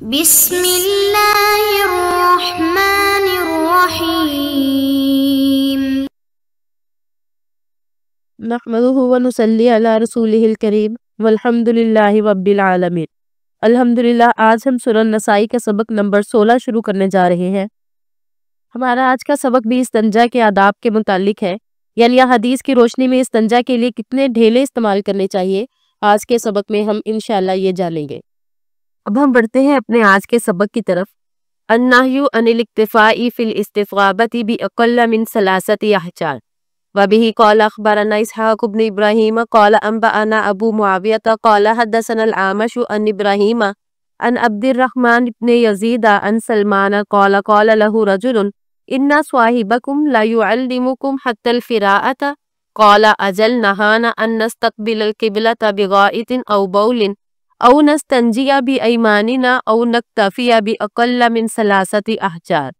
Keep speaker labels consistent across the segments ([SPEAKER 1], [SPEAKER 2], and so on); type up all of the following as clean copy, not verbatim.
[SPEAKER 1] بسم اللہ الرحمن الرحیم
[SPEAKER 2] نحمده ونصلی علی رسولہ الکریم والحمد للہ رب العالمین۔ الحمدللہ آج ہم سورہ النساء کا سبق نمبر 16 شروع کرنے جا رہے ہیں۔ ہمارا آج کا سبق بھی استنجا کے آداب کے متعلق ہے، یعنی حدیث کی روشنی میں استنجا کے لیے کتنے ڈھیلے استعمال کرنے چاہیے، آج کے سبق میں ہم انشاءاللہ یہ جانیں گے۔ اب ہم بڑھتے ہیں اپنے آج کے سبق کی طرف۔ النہی عن الاکتفاء فی الاستفاضۃ باقل من ثلاثۃ احجار وبه قال اخبرنا اسحاق بن ابراہیم قال انبأنا ابو معاویہ قال حدثنا الأعمش عن ابراہیم عن عبد الرحمن بن یزید عن سلمان قال قال له رجل ان صاحبکم لا يعلمکم حتى الفراءة قال اجل نهانا ان نستقبل القبلة بغائط او بول او نستنجی بایماننا او نکتفی باقل من ثلاثۃ احجار۔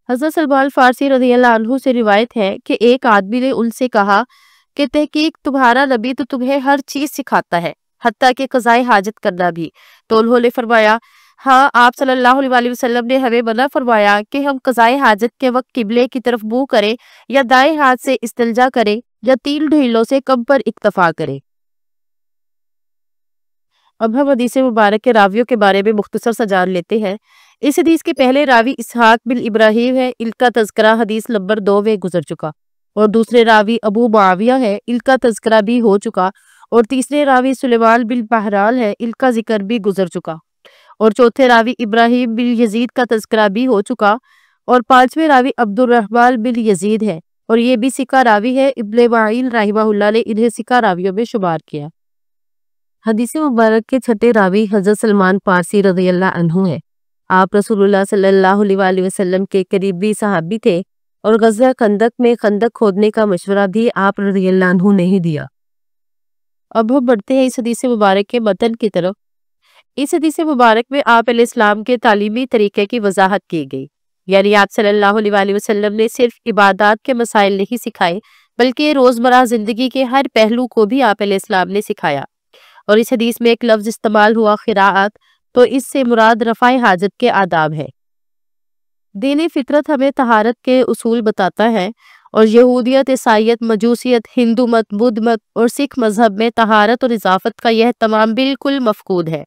[SPEAKER 2] حضرت سلمان فارسی رضی اللہ عنہ سے روایت ہے کہ ایک آدمی نے ان سے کہا کہ تحقیق تمہارا نبی تو تمہیں ہر چیز سکھاتا ہے، حتیٰ کہ قضائے حاجت کرنا بھی۔ تو انہوں نے فرمایا، ہاں آپ صلی اللہ علیہ وسلم نے ہمیں منع فرمایا کہ ہم قضائے حاجت کے وقت قبلے کی طرف منہ کریں یا دائیں ہاتھ سے استنجا کریں یا 3 ڈھیلوں سے کم پر اکتفا کریں۔ اب ہم حدیث مبارک کے راویوں کے بارے میں مختصر سا جان لیتے ہیں۔ اس حدیث کے پہلے راوی اسحاق بن ابراہیم ہے، ان کا تذکرہ حدیث نمبر 2 میں گزر چکا، اور دوسرے راوی ابو معاویہ ہے، ان کا تذکرہ بھی ہو چکا، اور تیسرے راوی سلیمان بن بہرال ہے، ان کا ذکر بھی گزر چکا، اور چوتھے راوی ابراہیم بن یزید کا تذکرہ بھی ہو چکا، اور 5ویں راوی عبد الرحمن بن یزید ہے، اور یہ بھی ثقہ راوی ہے۔ ابن معین رحمہ اللہ نے انہیں ثقہ راویوں میں شمار کیا۔ حدیث مبارک کے 6 راوی حضرت سلمان فارسی رضی اللہ عنہ ہے۔ آپ رسول اللہ صلی اللہ علیہ وسلم کے قریبی صحابی تھے، اور غزوہ خندق میں خندق کھودنے کا مشورہ بھی آپ رضی اللہ عنہ نے ہی دیا۔ اب ہم بڑھتے ہیں اس حدیث مبارک کے متن کی طرف۔ اس حدیث مبارک میں آپ علیہ السلام کے تعلیمی طریقے کی وضاحت کی گئی، یعنی آپ صلی اللہ علیہ وسلم نے صرف عبادات کے مسائل نہیں سکھائے، بلکہ روزمرہ زندگی کے ہر پہلو کو بھی آپ علیہ السلام نے سکھایا۔ اور اس حدیث میں ایک لفظ استعمال ہوا قراءت، تو اس سے مراد رفع حاجت کے آداب ہے۔ دین فطرت ہمیں طہارت کے اصول بتاتا ہے، اور یہودیت، عیسائیت، مجوسیت، ہندو مت، بدھ مت اور سکھ مذہب میں طہارت اور اضافت کا یہ تمام بالکل مفقود ہے۔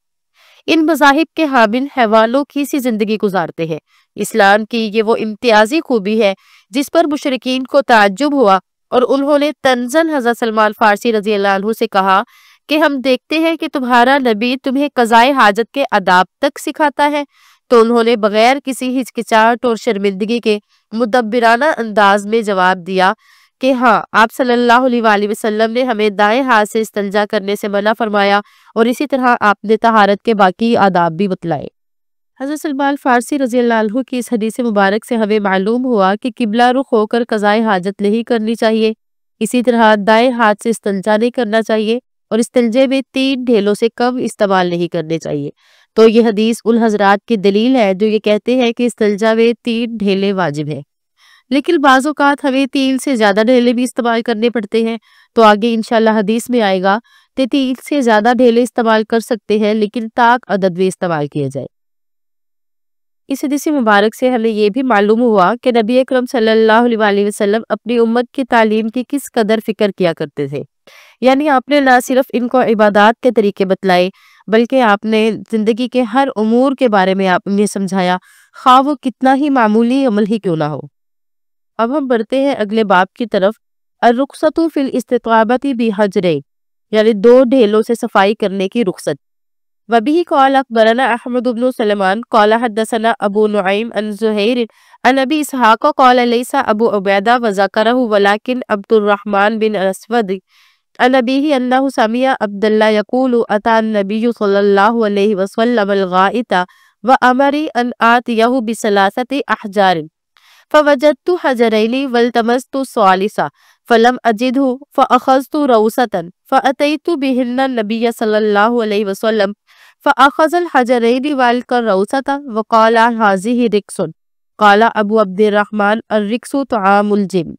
[SPEAKER 2] ان مذاہب کے حامل حیوانوں کی سی زندگی گزارتے ہیں۔ اسلام کی یہ وہ امتیازی خوبی ہے جس پر مشرکین کو تعجب ہوا، اور انہوں نے طنزاً حضرت سلمان فارسی رضی اللہ عنہ سے کہا کہ ہم دیکھتے ہیں کہ تمہارا نبی تمہیں قضائے حاجت کے آداب تک سکھاتا ہے۔ تو انہوں نے بغیر کسی ہچکچاہٹ اور شرمندگی کے مدبرانہ انداز میں جواب دیا کہ ہاں، آپ صلی اللہ علیہ وسلم نے ہمیں دائیں ہاتھ سے استنجا کرنے سے منع فرمایا، اور اسی طرح آپ نے طہارت کے باقی آداب بھی بتلائے۔ حضرت سلمان فارسی رضی اللہ عنہ کی اس حدیث مبارک سے ہمیں معلوم ہوا کہ قبلہ رخ ہو کر قضائے حاجت نہیں کرنی چاہیے، اسی طرح دائیں ہاتھ سے استنجا نہیں کرنا چاہیے، اور استنجے میں 3 ڈھیلوں سے کم استعمال نہیں کرنے چاہیے۔ تو یہ حدیث ان حضرات کی دلیل ہے جو یہ کہتے ہیں کہ استنجا میں 3 ڈھیلے واجب ہیں، لیکن بعض اوقات ہمیں 3 سے زیادہ ڈھیلے بھی استعمال کرنے پڑتے ہیں۔ تو آگے انشاءاللہ حدیث میں آئے گا کہ 3 سے زیادہ ڈھیلے استعمال کر سکتے ہیں، لیکن طاق عدد میں استعمال کیا جائے۔ اس حدیث مبارک سے ہمیں یہ بھی معلوم ہوا کہ نبی اکرم صلی اللہ علیہ وسلم اپنی امت کی تعلیم کی کس قدر فکر کیا کرتے تھے، یعنی آپ نے نہ صرف ان کو عبادات کے طریقے بتلائے، بلکہ آپ نے زندگی کے ہر امور کے بارے میں آپ نے سمجھایا، خواہ وہ کتنا ہی معمولی عمل ہی کیوں نہ ہو۔ اب ہم بڑھتے ہیں اگلے باب کی طرف۔ الرخصۃ فی الاستطابۃ بحجرین، یعنی 2 ڈھیلوں سے صفائی کرنے کی رخصت۔ وبه قال اخبرنا احمد بن سلمان قال حدثنا ابو نعیم عن زہیر عن ابی اسحاق قال لیس ابو عبیدہ وذکرہ ولکن عبد الرحمن بن اسود عن ابیہ انہ سمع عبد اللہ یقول اتى النبی صلی اللہ علیہ وسلم الغائط وامری ان آتیہ بثلاثۃ احجار فوجدت حجرین والتمست الثالث فلم اجدہ فاخذت روثۃ فاتیت بہن النبی صلی اللہ علیہ وسلم فاخذ الحجرین والقى الروثۃ وقال هذه رکس قال ابو عبد الرحمن الرکس طعام الجن۔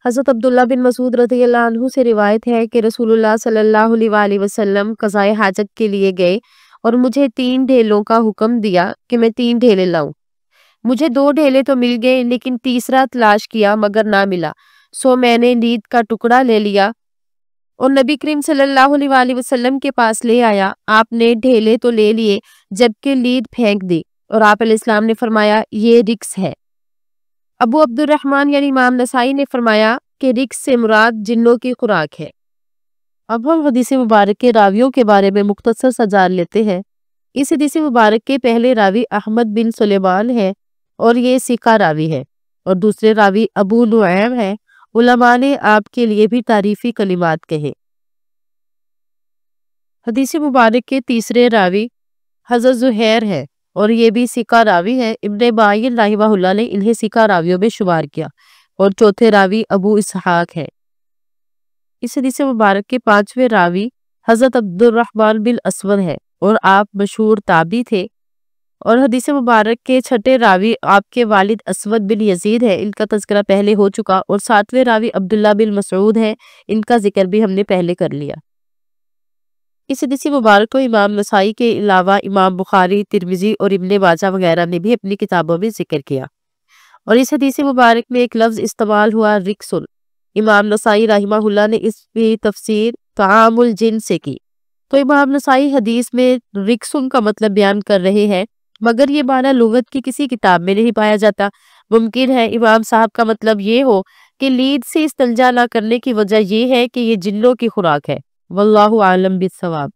[SPEAKER 2] حضرت عبداللہ بن مسعود رضی اللہ عنہ سے روایت ہے کہ رسول اللہ صلی اللہ علیہ وسلم قضائے حاجت کے لیے گئے اور مجھے 3 ڈھیلوں کا حکم دیا کہ میں 3 ڈھیلے لاؤں۔ مجھے 2 ڈھیلے تو مل گئے لیکن تیسرا تلاش کیا مگر نہ ملا، سو میں نے لید کا ٹکڑا لے لیا اور نبی کریم صلی اللہ علیہ وسلم کے پاس لے آیا۔ آپ نے ڈھیلے تو لے لیے جبکہ لید پھینک دی اور آپ علیہ السلام نے فرمایا یہ رکس ہے۔ ابو عبد الرحمن یعنی امام نسائی نے فرمایا کہ رکس سے مراد جنوں کی خوراک ہے۔ اب ہم حدیث مبارک کے راویوں کے بارے میں مختصر سا جان لیتے ہیں۔ اس حدیث مبارک کے پہلے راوی احمد بن سلیمان ہے اور یہ ثقہ راوی ہے، اور دوسرے راوی ابو نعیم ہے۔ علماء نے آپ کے لیے بھی تعریفی کلمات کہے۔ حدیث مبارک کے تیسرے راوی حضرت زہیر ہے اور یہ بھی ثقہ راوی ہے۔ ابن معین رحمہ اللہ نے انہیں ثقہ راویوں میں شمار کیا، اور چوتھے راوی ابو اسحاق ہے۔ اس حدیث مبارک کے 5ویں راوی حضرت عبد الرحمن بن اسود ہے اور آپ مشہور تابعی تھے، اور حدیث مبارک کے 6 راوی آپ کے والد اسود بن یزید ہے، ان کا تذکرہ پہلے ہو چکا، اور 7ویں راوی عبداللہ بن مسعود ہے، ان کا ذکر بھی ہم نے پہلے کر لیا۔ اس حدیث مبارک کو امام نسائی کے علاوہ امام بخاری، ترمذی اور ابن ماجہ وغیرہ نے بھی اپنی کتابوں میں ذکر کیا، اور اس حدیث مبارک میں ایک لفظ استعمال ہوا رکسن۔ امام نسائی رحمہ اللہ نے اس کی تفسیر طعام الجن سے کی، تو امام نسائی حدیث میں رکسن کا مطلب بیان کر رہے ہیں، مگر یہ معنی لغت کی کسی کتاب میں نہیں پایا جاتا۔ ممکن ہے امام صاحب کا مطلب یہ ہو کہ لید سے استنجا نہ کرنے کی وجہ یہ ہے کہ یہ جنوں کی خوراک ہے، واللہ عالم بالصواب۔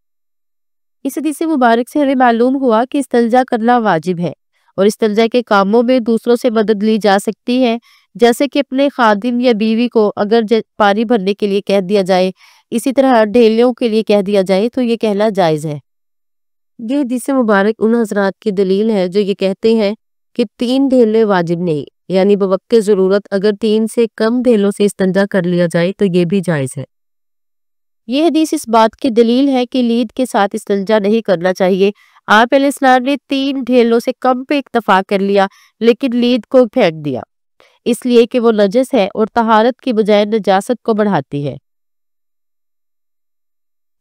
[SPEAKER 2] اس حدیث مبارک سے ہمیں معلوم ہوا کہ استنجا کرنا واجب ہے، اور استنجا کے کاموں میں دوسروں سے مدد لی جا سکتی ہے، جیسے کہ اپنے خادم یا بیوی کو اگر پانی بھرنے کے لیے کہہ دیا جائے، اسی طرح ڈھیلیوں کے لیے کہہ دیا جائے تو یہ کہنا جائز ہے۔ یہ حدیث مبارک ان حضرات کی دلیل ہے جو یہ کہتے ہیں کہ 3 ڈھیلے واجب نہیں، یعنی بوقت ضرورت اگر 3 سے کم ڈھیلوں سے استنجا کر لیا جائے تو یہ بھی جائز ہے۔ یہ حدیث اس بات کی دلیل ہے کہ لید کے ساتھ استنجا نہیں کرنا چاہیے۔ آپ علیہ السلام نے 3 ڈھیلوں سے کم پہ اکتفا کر لیا لیکن لید کو پھینک دیا، اس لیے کہ وہ نجس ہے اور طہارت کی بجائے نجاست کو بڑھاتی ہے۔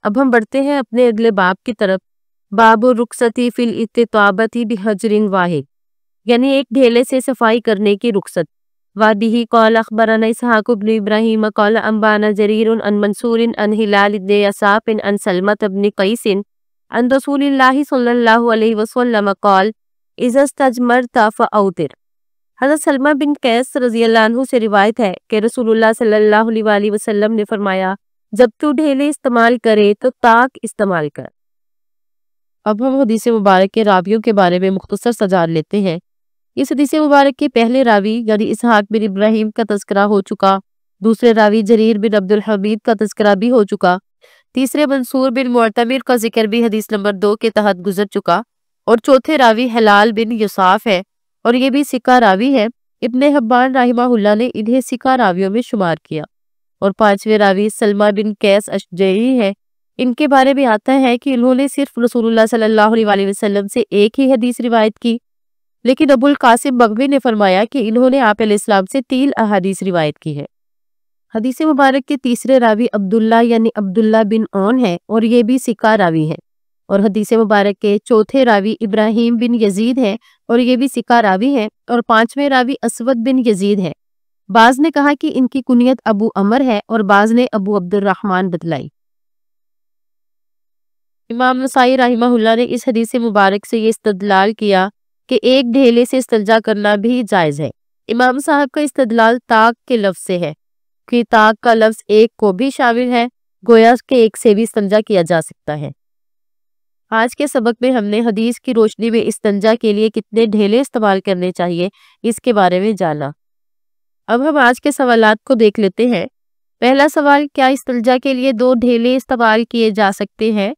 [SPEAKER 2] اب ہم بڑھتے ہیں اپنے اگلے باب کی طرف۔ باب الرخصتی فی الاستطابۃ بحجر واحد، یعنی ایک ڈھیلے سے صفائی کرنے کی رخصت۔ وبہ قال اخبرنا اسحاق بن ابراہیم قال انبانا جریر عن منصور عن ہلال بن یساف عن سلمۃ بن قیس عن رسول اللہ صلی اللہ علیہ وسلم قال اذا استجمرت فاوتر۔ حضرت سلمہ بن قیس رضی اللہ عنہ سے روایت ہے کہ رسول اللہ صلی اللہ علیہ وسلم نے فرمایا جب تو ڈھیلے استعمال کرے تو طاق استعمال کر۔ اب ہم حدیث مبارک کے راویوں کے بارے میں مختصر سا جان لیتے ہیں۔ اس حدیث مبارک کے پہلے راوی یعنی اسحاق بن ابراہیم کا تذکرہ ہو چکا، دوسرے راوی جریر بن عبد الحمید کا تذکرہ بھی ہو چکا، تیسرے منصور بن معتمر کا ذکر بھی حدیث نمبر 2 کے تحت گزر چکا، اور چوتھے راوی ہلال بن یساف ہے اور یہ بھی ثقہ راوی ہے۔ ابن حبان رحمہ اللہ نے انہیں ثقہ راویوں میں شمار کیا، اور 5ویں راوی سلمہ بن قیس اشجعی ہے۔ ان کے بارے میں آتا ہے کہ انہوں نے صرف رسول اللہ صلی اللہ علیہ وسلم سے ایک ہی حدیث روایت کی، لیکن ابو القاسم بغوی نے فرمایا کہ انہوں نے آپ علیہ السلام سے 3 احادیث روایت کی ہے۔ حدیث مبارک کے تیسرے راوی عبداللہ یعنی عبداللہ بن عون ہے اور یہ بھی ثقہ راوی ہے، اور حدیث مبارک کے چوتھے راوی ابراہیم بن یزید ہے اور یہ بھی ثقہ راوی ہے، اور 5ویں راوی اسود بن یزید ہے۔ بعض نے کہا کہ ان کی کنیت ابو عمر ہے اور بعض نے ابو عبد الرحمن بتلائی۔ امام نسائی رحمہ اللہ نے اس حدیث مبارک سے یہ استدلال کیا کہ ایک ڈھیلے سے استنجا کرنا بھی جائز ہے۔ امام صاحب کا استدلال طاق کے لفظ سے ہے کہ طاق کا لفظ ایک کو بھی شامل ہے، گویا کہ ایک سے بھی استنجا کیا جا سکتا ہے۔ آج کے سبق میں ہم نے حدیث کی روشنی میں استنجا کے لیے کتنے ڈھیلے استعمال کرنے چاہیے اس کے بارے میں جانا۔ اب ہم آج کے سوالات کو دیکھ لیتے ہیں۔ پہلا سوال، کیا استنجا کے لیے 2 ڈھیلے استعمال کیے جا سکتے ہیں؟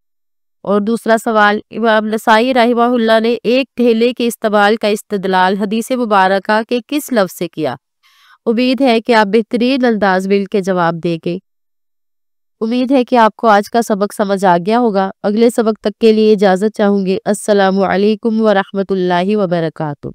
[SPEAKER 2] اور دوسرا سوال، امام نسائی رحمہ اللہ نے ایک ڈھیلے کے استعمال کا استدلال حدیث مبارکہ کے کس لفظ سے کیا؟ امید ہے کہ آپ بہترین انداز میں کے جواب دیں گے۔ امید ہے کہ آپ کو آج کا سبق سمجھ آ گیا ہوگا۔ اگلے سبق تک کے لیے اجازت چاہوں گے۔ السلام علیکم ورحمۃ اللہ وبرکاتہ۔